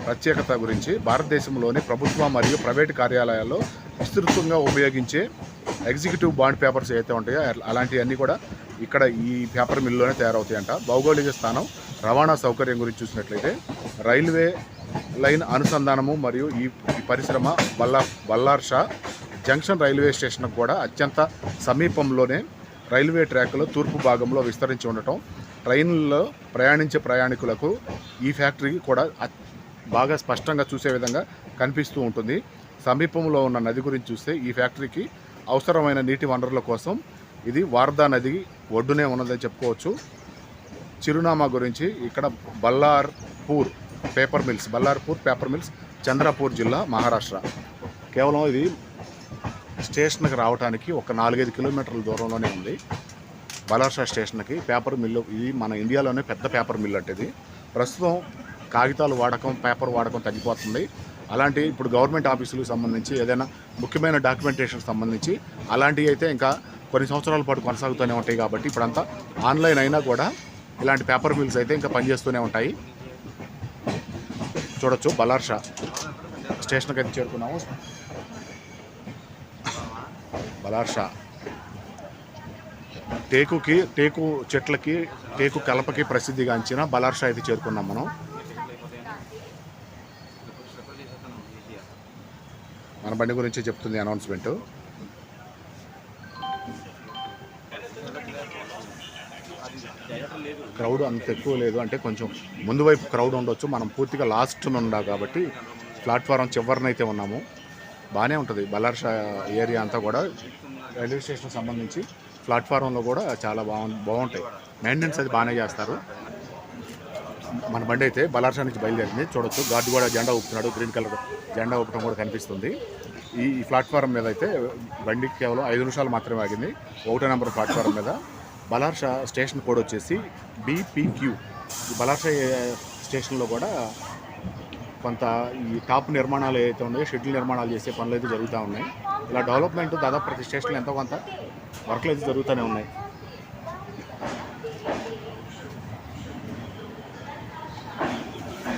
Speaker 1: ప్రత్యేకత గురించి: భారతదేశంలోని ప్రభుత్వ మరియు ప్రైవేటు కార్యాలయాల్లో విస్తృతంగా ఉపయోగించే ఎగ్జిక్యూటివ్ బాండ్ పేపర్స్ అయితే ఉంటాయో అలాంటివన్నీ కూడా ఇక్కడ ఈ పేపర్ మిల్లులోనే తయారవుతాయంట. భౌగోళిక స్థానం, రవాణా సౌకర్యం గురించి చూసినట్లయితే రైల్వే లైన్ అనుసంధానము మరియు ఈ పరిశ్రమ బల్లార్షా జంక్షన్ రైల్వే స్టేషన్కు కూడా అత్యంత సమీపంలోనే రైల్వే ట్రాక్లో తూర్పు భాగంలో విస్తరించి ఉండటం ట్రైన్లలో ప్రయాణించే ప్రయాణికులకు ఈ ఫ్యాక్టరీ కూడా బాగా స్పష్టంగా చూసే విధంగా కనిపిస్తూ ఉంటుంది. సమీపంలో ఉన్న నది గురించి చూస్తే ఈ ఫ్యాక్టరీకి అవసరమైన నీటి వనరుల కోసం ఇది వార్దా నది ఒడ్డునే ఉన్నదని చెప్పుకోవచ్చు. చిరునామా గురించి ఇక్కడ బల్లార్పూర్ పేపర్ మిల్స్, చంద్రపూర్ జిల్లా, మహారాష్ట్ర. కేవలం ఇది స్టేషన్కి రావడానికి ఒక 4-5 కిలోమీటర్ల దూరంలోనే ఉంది. బల్లార్షా స్టేషన్కి పేపర్ మిల్లు ఇది మన ఇండియాలోనే పెద్ద పేపర్ మిల్లు అంటే ఇది. ప్రస్తుతం కాగితాలు వాడకం, పేపర్ వాడకం తగ్గిపోతుంది. అలాంటి ఇప్పుడు గవర్నమెంట్ ఆఫీసులకు సంబంధించి ఏదైనా ముఖ్యమైన డాక్యుమెంటేషన్ సంబంధించి అలాంటివి అయితే ఇంకా కొన్ని సంవత్సరాల పాటు కొనసాగుతూనే ఉంటాయి. కాబట్టి ఇప్పుడంతా ఆన్లైన్ అయినా కూడా ఇలాంటి పేపర్ మిల్స్ అయితే ఇంకా పనిచేస్తూనే ఉంటాయి. చూడొచ్చు బల్లార్షా స్టేషన్కి అయితే చేరుకున్నాము. బల్లార్షా టేకు చెట్లకి, టేకు కలపకి ప్రసిద్ధిగాంచిన బల్లార్షా అయితే చేరుకున్నాం మనం. మన బండి గురించి చెప్తుంది అనౌన్స్మెంట్. క్రౌడ్ అంత ఎక్కువ లేదు, అంటే కొంచెం ముందు వైపు క్రౌడ్ ఉండొచ్చు. మనం పూర్తిగా లాస్ట్ ఉండా కాబట్టి ప్లాట్ఫారం చివరినైతే ఉన్నాము. బాగానే ఉంటుంది బల్లార్షా ఏరియా అంతా కూడా. రైల్వే స్టేషన్కి సంబంధించి ప్లాట్ఫారంలో కూడా చాలా బాగుంటాయి. మెయింటెనెన్స్ అది బాగానే చేస్తారు. మన బండి అయితే బల్లార్షా నుంచి బయలుదేరింది. చూడొచ్చు గార్డు కూడా జెండా ఊపుతున్నాడు. గ్రీన్ కలర్ జెండా ఊపడం కూడా కనిపిస్తుంది. ఈ ప్లాట్ఫారం మీద అయితే బండికి కేవలం 5 నిమిషాలు మాత్రమే ఆగింది. 1 నెంబర్ ప్లాట్ఫారం మీద. బలార్షా స్టేషన్ కోడ్ వచ్చేసి BPQ. ఈ బలార్షా స్టేషన్లో కూడా కొంత ఈ టాప్ నిర్మాణాలు ఏవైతే ఉన్నాయో షెడ్యూల్ నిర్మాణాలు చేసే పనులు అయితే జరుగుతూ ఉన్నాయి. ఇలా డెవలప్మెంట్ దాదాపు ప్రతి స్టేషన్లో ఎంతో కొంత వర్క్లు అయితే జరుగుతూనే ఉన్నాయి.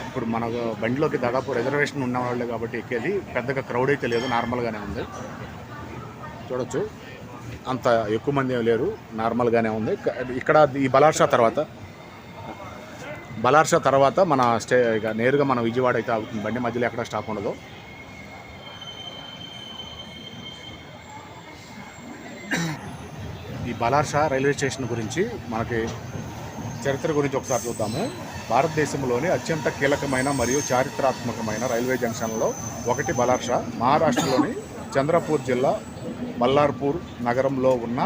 Speaker 1: ఇప్పుడు మన బండిలోకి దాదాపు రిజర్వేషన్ ఉన్న వాళ్ళే కాబట్టి ఎక్కేది పెద్దగా క్రౌడ్ అయితే లేదు, నార్మల్గానే ఉంది. చూడొచ్చు, అంత ఎక్కువ మంది లేరు, నార్మల్గానే ఉంది. ఇక్కడ ఈ బలార్షా తర్వాత మన ఇక నేరుగా మన విజయవాడ అయితే ఆగుతుంది బండి, మధ్యలో ఎక్కడ స్టాప్ ఉండదు. ఈ బలార్షా రైల్వే స్టేషన్ గురించి మనకి చరిత్ర గురించి ఒకసారి చూద్దాము. భారతదేశంలోని అత్యంత కీలకమైన మరియు చారిత్రాత్మకమైన రైల్వే జంక్షన్లో ఒకటి బలార్షా. మహారాష్ట్రలోని చంద్రపూర్ జిల్లా బల్లార్పూర్ నగరంలో ఉన్న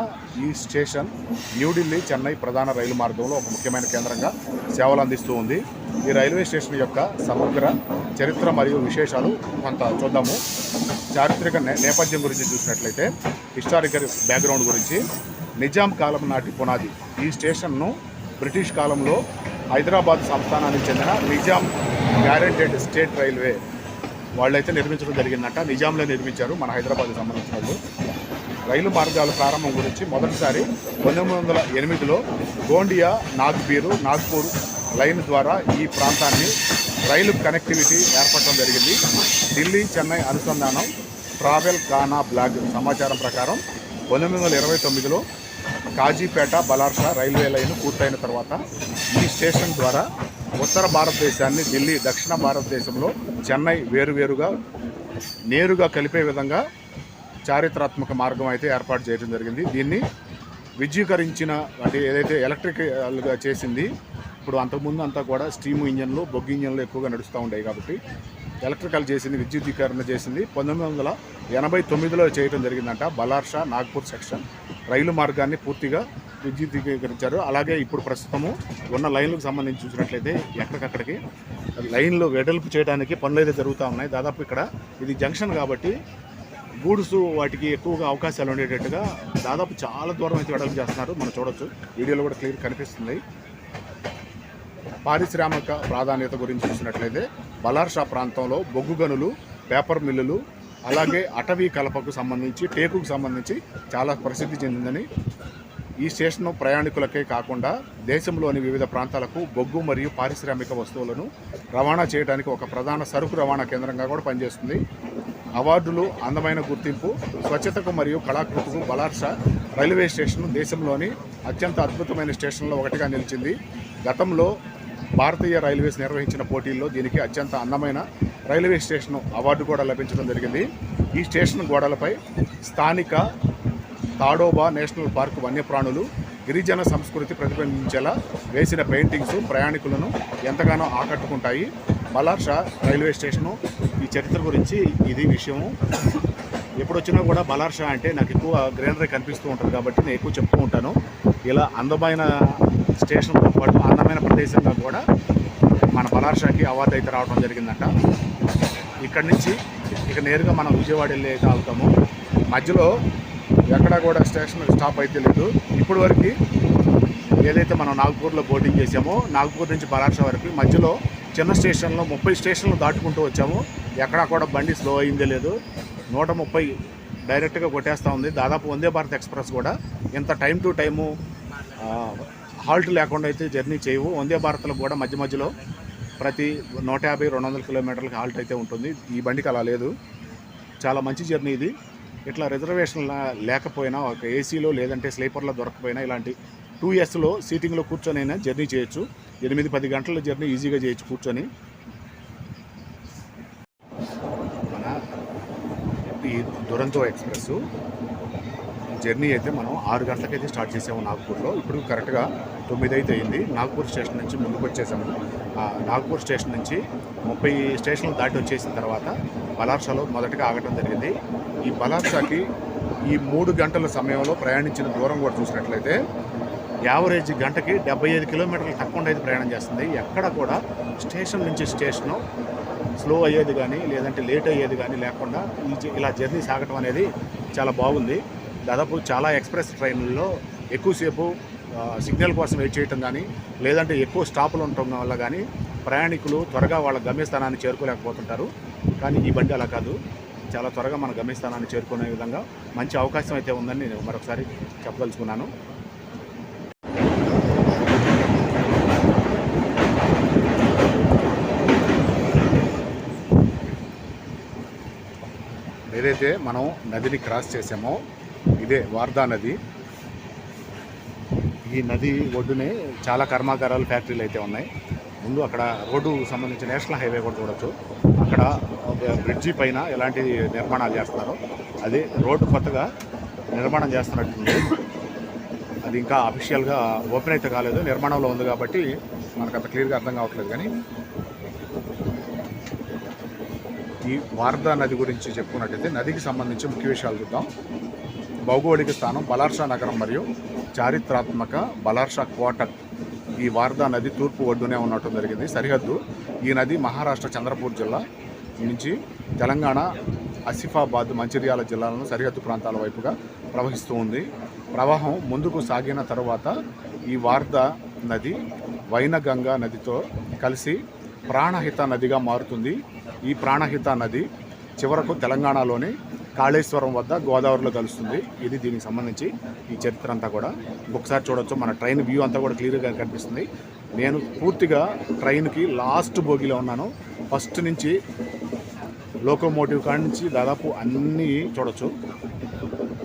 Speaker 1: ఈ స్టేషన్ న్యూఢిల్లీ చెన్నై ప్రధాన రైలు మార్గంలో ఒక ముఖ్యమైన కేంద్రంగా సేవలు అందిస్తూ ఉంది. ఈ రైల్వే స్టేషన్ యొక్క సమగ్ర చరిత్ర మరియు విశేషాలు కొంత చూద్దాము. చారిత్రక నేపథ్యం గురించి చూసినట్లయితే హిస్టారికల్ బ్యాక్గ్రౌండ్ గురించి, నిజాం కాలం నాటి పునాది. ఈ స్టేషన్ను బ్రిటిష్ కాలంలో హైదరాబాద్ సంస్థానానికి చెందిన నిజాం గ్యారెంటెడ్ స్టేట్ రైల్వే వాళ్ళైతే నిర్మించడం జరిగిందంట. నిజాంలో నిర్మించారు, మన హైదరాబాద్కి సంబంధించిన వాళ్ళు. రైలు మార్గాల ప్రారంభం గురించి మొదటిసారి 1908లో గోండియా నాగ్పూర్ లైన్ ద్వారా ఈ ప్రాంతాన్ని రైలు కనెక్టివిటీ ఏర్పడటం జరిగింది. ఢిల్లీ చెన్నై అనుసంధానం ట్రావెల్ గానా బ్లాగ్ సమాచారం ప్రకారం 1929లో కాజీపేట బలార్షా రైల్వే లైన్ పూర్తయిన తర్వాత ఈ స్టేషన్ ద్వారా ఉత్తర భారతదేశాన్ని ఢిల్లీ, దక్షిణ భారతదేశంలో చెన్నై నేరుగా కలిపే విధంగా చారిత్రాత్మక మార్గం అయితే ఏర్పాటు చేయడం జరిగింది. దీన్ని విద్యుకరించిన అంటే ఏదైతే ఎలక్ట్రికల్గా చేసింది, ఇప్పుడు అంతకుముందు అంతా కూడా స్టీమ్ ఇంజన్లు, బొగ్గు ఇంజన్లు ఎక్కువగా నడుస్తూ ఉండేవి కాబట్టి ఎలక్ట్రికల్ చేసింది, విద్యుదీకరణ చేసింది 1989లో చేయడం జరిగిందంట. బలార్షా నాగ్పూర్ సెక్షన్ రైలు మార్గాన్ని పూర్తిగా విద్యుదీకరించారు. అలాగే ఇప్పుడు ప్రస్తుతము ఉన్న లైన్లకు సంబంధించి చూసినట్లయితే ఎక్కడికక్కడికి లైన్లు వెడల్పు చేయడానికి పనులు అయితే జరుగుతూ ఉన్నాయి. దాదాపు ఇక్కడ ఇది జంక్షన్ కాబట్టి గూడ్స్ వాటికి ఎక్కువగా అవకాశాలు ఉండేటట్టుగా దాదాపు చాలా దూరం అయితే వెడల్పు చేస్తున్నారు. మనం చూడొచ్చు, వీడియోలో కూడా క్లియర్ కనిపిస్తుంది. పారిశ్రామిక ప్రాధాన్యత గురించి చూసినట్లయితే బలార్షా ప్రాంతంలో బొగ్గు గనులు, పేపర్ మిల్లులు, అలాగే అటవీ కలపకు సంబంధించి, టేకుకు సంబంధించి చాలా ప్రసిద్ధి చెందిందని, ఈ స్టేషన్ ప్రయాణికులకే కాకుండా దేశంలోని వివిధ ప్రాంతాలకు బొగ్గు మరియు పారిశ్రామిక వస్తువులను రవాణా చేయడానికి ఒక ప్రధాన సరుకు రవాణా కేంద్రంగా కూడా పనిచేస్తుంది. అవార్డులు, అందమైన గుర్తింపు, స్వచ్ఛతకు మరియు కళాకృతికు బలార్షా రైల్వే స్టేషన్ దేశంలోని అత్యంత అద్భుతమైన స్టేషన్లో ఒకటిగా నిలిచింది. గతంలో భారతీయ రైల్వేస్ నిర్వహించిన పోటీల్లో దీనికి అత్యంత అందమైన రైల్వే స్టేషన్ అవార్డు కూడా లభించడం జరిగింది. ఈ స్టేషన్ గోడలపై స్థానిక తాడోబా నేషనల్ పార్క్ వన్యప్రాణులు, గిరిజన సంస్కృతి ప్రతిబింబించేలా వేసిన పెయింటింగ్స్ ప్రయాణికులను ఎంతగానో ఆకట్టుకుంటాయి. బలార్షా రైల్వే స్టేషను ఈ చరిత్ర గురించి ఇది విషయము. ఎప్పుడు వచ్చినా కూడా బలార్షా అంటే నాకు ఎక్కువ గ్రీనరీ కనిపిస్తూ ఉంటుంది కాబట్టి నేను ఎక్కువ చెప్తూ ఉంటాను. ఇలా అందమైన స్టేషన్తో పాటు అందమైన ప్రదేశంగా కూడా మన బలార్షాకి అవార్డు అయితే రావడం జరిగిందంట. ఇక్కడి నుంచి ఇక నేరుగా మనం విజయవాడ వెళ్ళి అయితే ఆగుతాము. మధ్యలో ఎక్కడా కూడా స్టేషన్ స్టాప్ అయితే లేదు. ఇప్పటి వరకు ఏదైతే మనం నాగ్పూర్లో బోటింగ్ చేసామో, నాగ్పూర్ నుంచి బలార్షా వరకు మధ్యలో చిన్న స్టేషన్లో 30 స్టేషన్లు దాటుకుంటూ వచ్చాము. ఎక్కడా కూడా బండి స్లో అయిందే లేదు. 130 డైరెక్ట్గా కొట్టేస్తూ ఉంది. దాదాపు వందే భారత్ ఎక్స్ప్రెస్ కూడా ఇంత టైం టు టైము హాల్ట్ లేకుండా అయితే జర్నీ చేయవు. వందే భారత్లో కూడా మధ్యలో ప్రతి 150-200 కిలోమీటర్లకి హాల్ట్ అయితే ఉంటుంది. ఈ బండికి అలా లేదు. చాలా మంచి జర్నీ ఇది. ఇట్లా రిజర్వేషన్ లేకపోయినా, ఒక ఏసీలో లేదంటే స్లీపర్లో దొరకపోయినా ఇలాంటి 2Sలో సీటింగ్లో కూర్చొని అయినా జర్నీ చేయొచ్చు. 8-10 గంటల జర్నీ ఈజీగా చేయొచ్చు కూర్చొని. మన ఈ దురంతో ఎక్స్ప్రెస్ జర్నీ అయితే మనం 6 గంటలకైతే స్టార్ట్ చేసాము నాగ్పూర్లో. ఇప్పుడు కరెక్ట్గా 9 అయితే అయింది. నాగ్పూర్ స్టేషన్ నుంచి ముందుకు వచ్చేసాము. నాగ్పూర్ స్టేషన్ నుంచి 30 స్టేషన్లు దాటి వచ్చేసిన తర్వాత బలార్షాలో మొదటగా ఆగటం జరిగింది. ఈ బలార్షాకి ఈ 3 గంటల సమయంలో ప్రయాణించిన దూరం కూడా చూసినట్లయితే యావరేజ్ గంటకి 75 కిలోమీటర్లు తక్కువ అయితే ప్రయాణం చేస్తుంది. ఎక్కడ కూడా స్టేషన్ నుంచి స్టేషను స్లో అయ్యేది కానీ లేదంటే లేట్ అయ్యేది కానీ లేకుండా ఇలా జర్నీ సాగటం అనేది చాలా బాగుంది. దాదాపు చాలా ఎక్స్ప్రెస్ ట్రైన్లలో ఎక్కువసేపు సిగ్నల్ కోసం వెయిట్ చేయటం కానీ లేదంటే ఎక్కువ స్టాపులు ఉండటం వల్ల కానీ ప్రయాణికులు త్వరగా వాళ్ళ గమ్యస్థానాన్ని చేరుకోలేకపోతుంటారు. కానీ ఈ బండి అలా కాదు, చాలా త్వరగా మన గమ్యస్థానాన్ని చేరుకునే విధంగా మంచి అవకాశం అయితే ఉందని నేను మరొకసారి చెప్పదలుచుకున్నాను. ఏదైతే మనం నదిని క్రాస్ చేసామో ఇదే వార్దా నది. ఈ నది ఒడ్డునే చాలా కర్మాగారాలు, ఫ్యాక్టరీలు అయితే ఉన్నాయి. ముందు అక్కడ రోడ్డు సంబంధించిన నేషనల్ హైవే కూడా చూడొచ్చు. అక్కడ బ్రిడ్జి పైన ఎలాంటి నిర్మాణాలు చేస్తున్నారో అది రోడ్డు కొత్తగా నిర్మాణం చేస్తున్నట్టుంది. అది ఇంకా అఫీషియల్గా ఓపెన్ అయితే కాలేదు, నిర్మాణంలో ఉంది కాబట్టి మనకు అంత క్లియర్గా అర్థం కావట్లేదు. కానీ ఈ వార్దా నది గురించి చెప్పుకున్నట్టయితే నదికి సంబంధించి ముఖ్య విషయాలు చూద్దాం. భౌగోళిక స్థానం బలార్షా నగరం మరియు చారిత్రాత్మక బలార్షా క్వార్టర్. ఈ వార్దా నది తూర్పు ఒడ్డునే ఉండటం జరిగింది. సరిహద్దు ఈ నది మహారాష్ట్ర చంద్రపూర్ జిల్లా నుంచి తెలంగాణ ఆసిఫాబాద్, మంచిర్యాల జిల్లాలను సరిహద్దు ప్రాంతాల వైపుగా ప్రవహిస్తూ ఉంది. ప్రవాహం ముందుకు సాగిన తరువాత ఈ వార్దా నది వైనగంగా నదితో కలిసి ప్రాణహిత నదిగా మారుతుంది. ఈ ప్రాణహిత నది చివరకు తెలంగాణలోని కాళేశ్వరం వద్ద గోదావరిలో కలుస్తుంది. ఇది దీనికి సంబంధించి ఈ చరిత్ర అంతా కూడా ఒకసారి చూడొచ్చు. మన ట్రైన్ వ్యూ అంతా కూడా క్లియర్గా కనిపిస్తుంది. నేను పూర్తిగా ట్రైన్కి లాస్ట్ బోగిలో ఉన్నాను. ఫస్ట్ నుంచి లోకోమోటివ్ కాడి నుంచి దాదాపు అన్నీ చూడొచ్చు.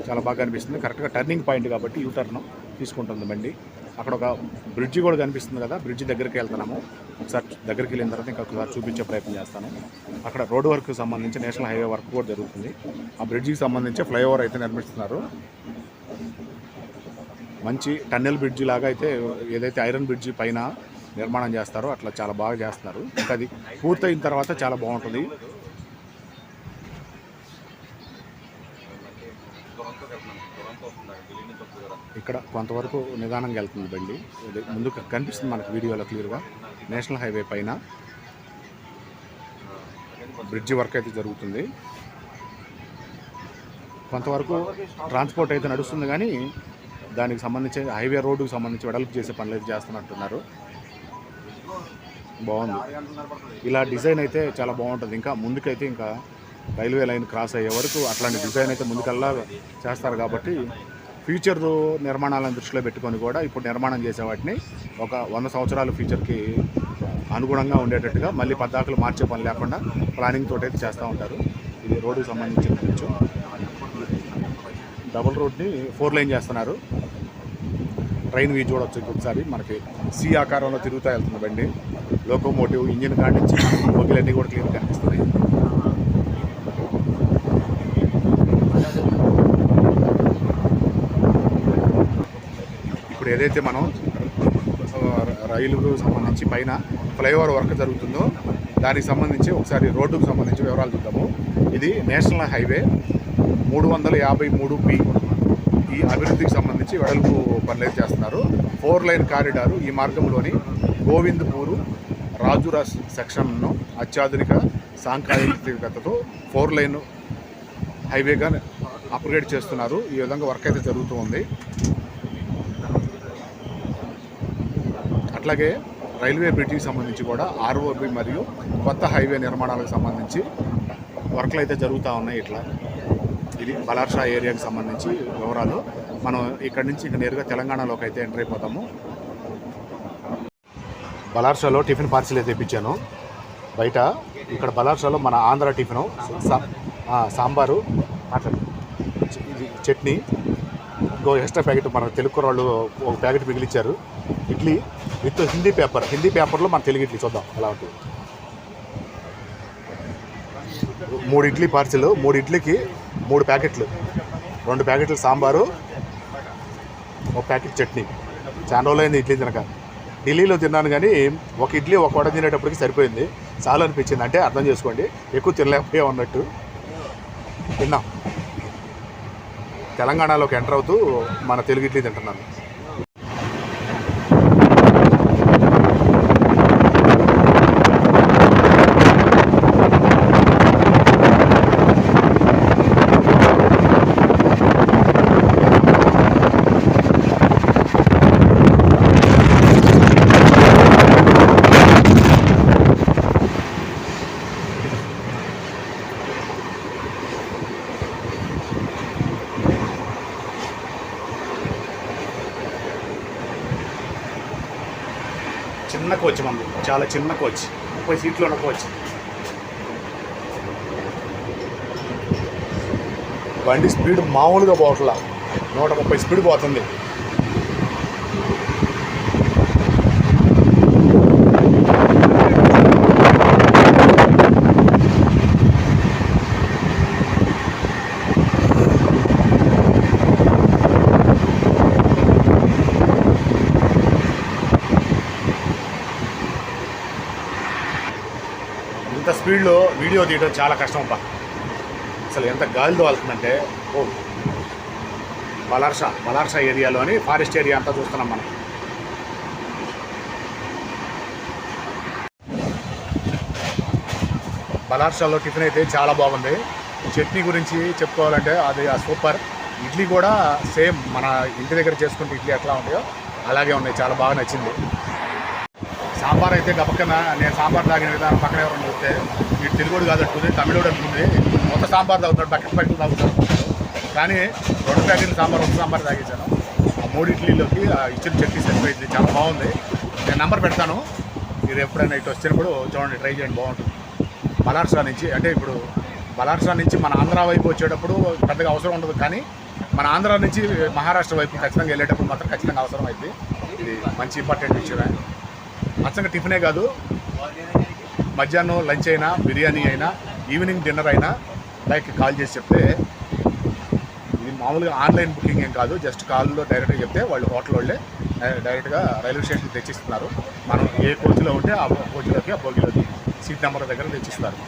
Speaker 1: చాలా బాగా కనిపిస్తుంది. కరెక్ట్గా టర్నింగ్ పాయింట్ కాబట్టి యూటర్న్ తీసుకుంటుంది బండి. అక్కడ ఒక బ్రిడ్జి కూడా కనిపిస్తుంది కదా, బ్రిడ్జి దగ్గరికి వెళ్తున్నాము. ఒకసారి దగ్గరికి వెళ్ళిన తర్వాత ఇంకొకసారి చూపించే ప్రయత్నం చేస్తాను. అక్కడ రోడ్ వర్క్కి సంబంధించి నేషనల్ హైవే వర్క్ కూడా జరుగుతుంది. ఆ బ్రిడ్జికి సంబంధించి ఫ్లైఓవర్ అయితే నిర్మిస్తున్నారు. మంచి టన్నెల్ బ్రిడ్జి లాగా అయితే ఏదైతే ఐరన్ బ్రిడ్జి పైన నిర్మాణం చేస్తారో అట్లా చాలా బాగా చేస్తున్నారు. ఇంకా అది పూర్తయిన తర్వాత చాలా బాగుంటుంది. ఇక్కడ కొంతవరకు నిదానంగా వెళ్తుంది బండి. ముందు కనిపిస్తుంది మనకు వీడియోలో క్లియర్గా. నేషనల్ హైవే పైన బ్రిడ్జి వర్క్ అయితే జరుగుతుంది. కొంతవరకు ట్రాన్స్పోర్ట్ అయితే నడుస్తుంది, కానీ దానికి సంబంధించి హైవే రోడ్డుకు సంబంధించి వెడల్పు చేసే పనులు అయితే చేస్తున్నట్టున్నారు. బాగుంది. ఇలా డిజైన్ అయితే చాలా బాగుంటుంది. ఇంకా ముందుకైతే ఇంకా రైల్వే లైన్ క్రాస్ అయ్యే వరకు అట్లాంటి డిజైన్ అయితే ముందుకల్లా చేస్తారు. కాబట్టి ఫ్యూచర్ నిర్మాణాలను దృష్టిలో పెట్టుకొని కూడా ఇప్పుడు నిర్మాణం చేసే వాటిని ఒక 100 సంవత్సరాల ఫ్యూచర్కి అనుగుణంగా ఉండేటట్టుగా మళ్ళీ పద్దాకులు మార్చే పని లేకుండా ప్లానింగ్ తోటి అయితే చేస్తూ ఉంటారు. ఇది రోడ్డుకి సంబంధించిన కొంచెం డబుల్ రోడ్ని 4 లైన్ చేస్తున్నారు. ట్రైన్ వ్యూ చూడవచ్చు. ఇంకొకసారి మనకి సి ఆకారంలో తిరుగుతూ వెళ్తుంది బండి. లోకోమోటివ్ ఇంజిన్ కాడి నుంచి బొగ్గులన్నీ కూడా క్లియర్ కనిపిస్తున్నాయి. ఇప్పుడు ఏదైతే మనం రైలుకు సంబంధించి పైన ఫ్లైఓవర్ వర్క్ జరుగుతుందో దానికి సంబంధించి ఒకసారి రోడ్డుకు సంబంధించి వివరాలు చూద్దాము. ఇది నేషనల్ హైవే 353B. ఈ అభివృద్ధికి సంబంధించి వెడల్పు పనులు చేస్తున్నారు. 4 లైన్ కారిడారు ఈ మార్గంలోని గోవింద్పూర్ రాజురా సెక్షన్ను అత్యాధునిక సాంకేతికతతో 4 లైన్ హైవేగా అప్గ్రేడ్ చేస్తున్నారు. ఈ విధంగా వర్క్ అయితే జరుగుతూ ఉంది. అట్లాగే రైల్వే బ్రిడ్జికి సంబంధించి కూడా ROB మరియు కొత్త హైవే నిర్మాణాలకు సంబంధించి వర్క్లు అయితే జరుగుతూ ఉన్నాయి. ఇట్లా ఇది బలార్షా ఏరియాకి సంబంధించి వివరాలు. మనం ఇక్కడి నుంచి ఇక నేరుగా తెలంగాణలోకి అయితే ఎంటర్ అయిపోతాము. బలార్షాలో టిఫిన్ పార్సిల్ అయితే తెప్పించాను బయట. ఇక్కడ బలార్షాలో మన ఆంధ్ర టిఫిను సాంబారు, ఇది చట్నీ, ఇంకో ఎక్స్ట్రా ప్యాకెట్ మన తెలుగు వాళ్ళు ఒక ప్యాకెట్ మిగిలిచ్చారు. ఇడ్లీ విత్ హిందీ పేపర్లో మన తెలుగు ఇడ్లీ చూద్దాం ఎలా ఉంటుంది. 3 ఇడ్లీ పార్సిల్, 3 ఇడ్లీకి 3 ప్యాకెట్లు, 2 ప్యాకెట్లు సాంబారు, 1 ప్యాకెట్ చట్నీ. చాలా రోజులైంది ఇడ్లీ తినక. ఢిల్లీలో తిన్నాను కానీ ఒక ఇడ్లీ ఒక వడ తినేటప్పటికి సరిపోయింది. చాలా అనిపించింది. అంటే అర్థం చేసుకోండి, ఎక్కువ తినలేకపోయాం అన్నట్టు తిన్నాం. తెలంగాణలోకి ఎంటర్ అవుతూ మన తెలుగు ఇడ్లీ తింటున్నాను. చిన్న కోచ్ మంది, చాలా చిన్న కోచ్, 30 సీట్లు ఉన్న కోచ్. బండి స్పీడ్ మామూలుగా పోవట్లా, 130 స్పీడ్ పోతుంది. ఇంత స్పీడ్లో వీడియో తీయడం చాలా కష్టం అబ్బా. అసలు ఎంత గాలి తోలుతుందంటే, ఓ బలార్షా ఏరియాలోని ఫారెస్ట్ ఏరియా అంతా చూస్తున్నాం మనం. బలార్షాలో టిఫిన్ అయితే చాలా బాగుంది. చట్నీ గురించి చెప్పుకోవాలంటే అది సూపర్. ఇడ్లీ కూడా సేమ్ మన ఇంటి దగ్గర చేసుకుంటే ఇడ్లీ ఎట్లా ఉంటాయో అలాగే ఉన్నాయి, చాలా బాగా నచ్చింది. సాంబార్ అయితే గబక్కన నేను సాంబార్ తాగిన విధానం పక్కన ఎవరైనా చూస్తే వీడు తెలుగుడు కాదట్టుకుంది, తమిళోడు అనుకుంది, మొత్తం సాంబార్ తాగుతాడు, బకెట్లు తాగుతాడు. కానీ 2 ప్యాకెట్లు సాంబార్, ఒక సాంబార్ తాగేశాను. ఆ 3 ఇడ్లీలోకి ఇచ్చిన చట్నీ సరిపోయింది, చాలా బాగుంది. నేను నెంబర్ పెడతాను, మీరు ఎప్పుడైనా ఇటు వచ్చినప్పుడు చూడండి, ట్రై చేయండి, బాగుంటుంది. బలార్షా నుంచి అంటే ఇప్పుడు బలార్షా నుంచి మన ఆంధ్ర వైపు వచ్చేటప్పుడు పెద్దగా అవసరం ఉండదు, కానీ మన ఆంధ్ర నుంచి మహారాష్ట్ర వైపు ఖచ్చితంగా వెళ్ళేటప్పుడు మాత్రం ఖచ్చితంగా అవసరం అయింది. ఇది మంచి ఇంపార్టెంట్ విషయమే. అచ్చంగా టిఫినే కాదు, మధ్యాహ్నం లంచ్ అయినా, బిర్యానీ అయినా, ఈవినింగ్ డిన్నర్ అయినా లైక్ కాల్ చేసి చెప్తే, ఇది మామూలుగా ఆన్లైన్ బుకింగ్ ఏం కాదు, జస్ట్ కాల్లో డైరెక్ట్గా చెప్తే వాళ్ళు హోటల్ వాళ్ళే డైరెక్ట్గా రైల్వే స్టేషన్కి తెచ్చిస్తున్నారు. మనం ఏ కోచ్లో ఉంటే ఆ కోచ్లోకి, ఆ బోగిలోకి సీట్ నెంబర్ దగ్గర తెచ్చిస్తారు.